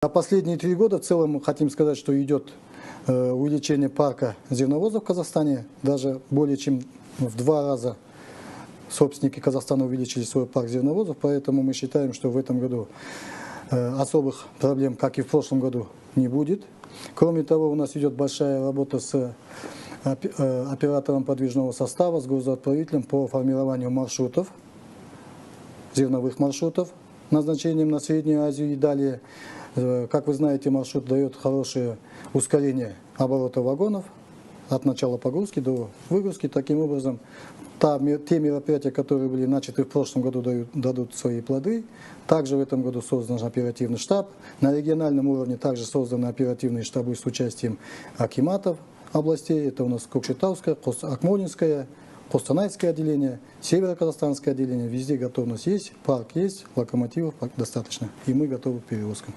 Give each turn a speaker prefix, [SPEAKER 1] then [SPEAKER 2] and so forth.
[SPEAKER 1] За последние 3 года в целом мы хотим сказать, что идет увеличение парка зерновозов в Казахстане. Даже более чем в 2 раза собственники Казахстана увеличили свой парк зерновозов, поэтому мы считаем, что в этом году особых проблем, как и в прошлом году, не будет. Кроме того, у нас идет большая работа с оператором подвижного состава, с грузоотправителем по формированию маршрутов, зерновых маршрутов, назначением на Среднюю Азию и далее. Как вы знаете, маршрут дает хорошее ускорение оборота вагонов от начала погрузки до выгрузки. Таким образом, те мероприятия, которые были начаты в прошлом году, дадут свои плоды. Также в этом году создан оперативный штаб. На региональном уровне также созданы оперативные штабы с участием акиматов областей. Это у нас Кокшетавское, Акмолинское, Костанайское отделение, Северо-Казахстанское отделение. Везде готовность есть, парк есть, локомотивов достаточно. И мы готовы к перевозкам.